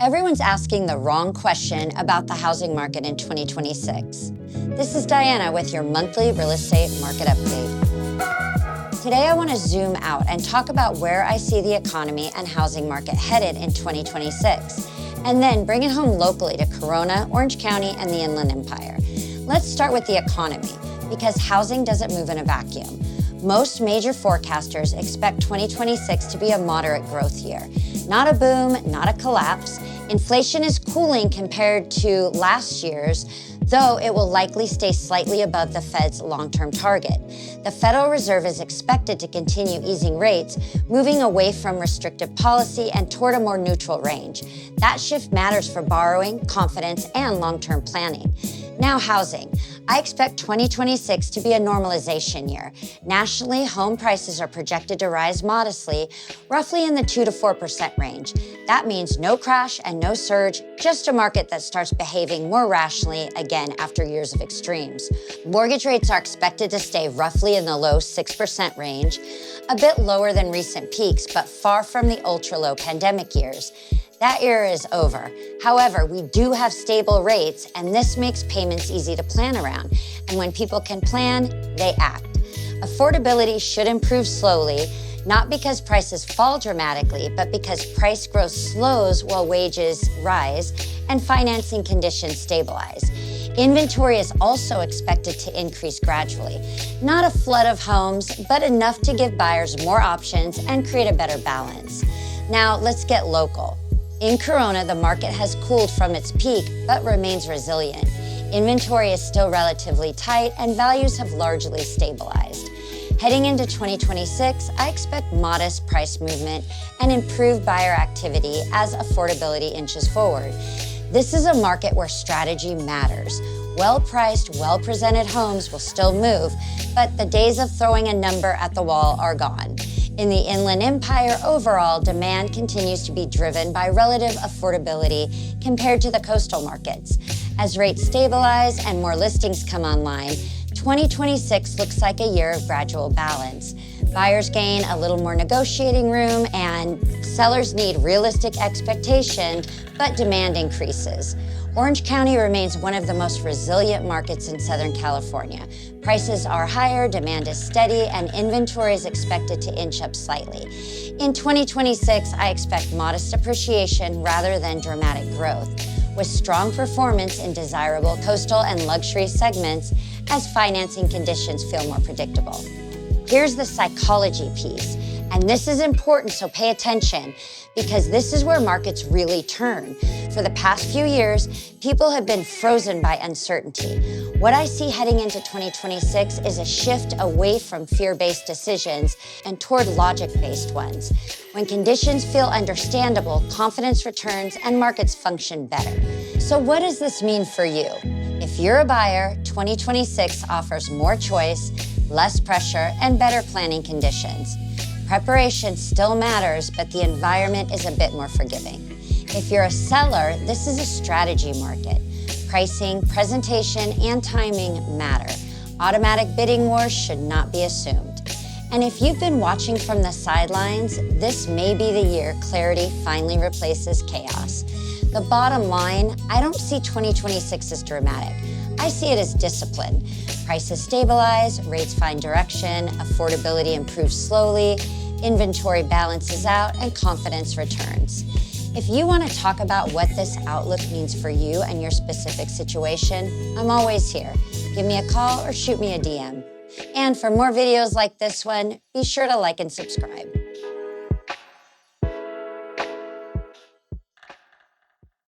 Everyone's asking the wrong question about the housing market in 2026. This is Diana with your monthly real estate market update. Today I want to zoom out and talk about where I see the economy and housing market headed in 2026, and then bring it home locally to Corona, Orange County, and the Inland Empire. Let's start with the economy, because housing doesn't move in a vacuum. Most major forecasters expect 2026 to be a moderate growth year. Not a boom, not a collapse. Inflation is cooling compared to last year's, though it will likely stay slightly above the Fed's long-term target. The Federal Reserve is expected to continue easing rates, moving away from restrictive policy and toward a more neutral range. That shift matters for borrowing, confidence, and long-term planning. Now, housing. I expect 2026 to be a normalization year. Nationally, home prices are projected to rise modestly, roughly in the 2 to 4% range. That means no crash and no surge, just a market that starts behaving more rationally again after years of extremes. Mortgage rates are expected to stay roughly in the low 6% range, a bit lower than recent peaks, but far from the ultra-low pandemic years. That era is over. However, we do have stable rates, and this makes payments easy to plan around. And when people can plan, they act. Affordability should improve slowly, not because prices fall dramatically, but because price growth slows while wages rise and financing conditions stabilize. Inventory is also expected to increase gradually. Not a flood of homes, but enough to give buyers more options and create a better balance. Now, let's get local. In Corona, the market has cooled from its peak, but remains resilient. Inventory is still relatively tight, and values have largely stabilized. Heading into 2026, I expect modest price movement and improved buyer activity as affordability inches forward. This is a market where strategy matters. Well-priced, well-presented homes will still move, but the days of throwing a number at the wall are gone. In the Inland Empire, overall, demand continues to be driven by relative affordability compared to the coastal markets. As rates stabilize and more listings come online, 2026 looks like a year of gradual balance. Buyers gain a little more negotiating room, and sellers need realistic expectation, but demand increases. Orange County remains one of the most resilient markets in Southern California. Prices are higher, demand is steady, and inventory is expected to inch up slightly. In 2026, I expect modest appreciation rather than dramatic growth, with strong performance in desirable coastal and luxury segments as financing conditions feel more predictable. Here's the psychology piece, and this is important, so pay attention, because this is where markets really turn. For the past few years, people have been frozen by uncertainty. What I see heading into 2026 is a shift away from fear-based decisions and toward logic-based ones. When conditions feel understandable, confidence returns and markets function better. So what does this mean for you? If you're a buyer, 2026 offers more choice, less pressure, and better planning conditions. Preparation still matters, but the environment is a bit more forgiving. If you're a seller, this is a strategy market. Pricing, presentation, and timing matter. Automatic bidding wars should not be assumed. And if you've been watching from the sidelines, this may be the year clarity finally replaces chaos. The bottom line, I don't see 2026 as dramatic. I see it as discipline. Prices stabilize, rates find direction, affordability improves slowly, inventory balances out, and confidence returns. If you want to talk about what this outlook means for you and your specific situation, I'm always here. Give me a call or shoot me a DM. And for more videos like this one, be sure to like and subscribe.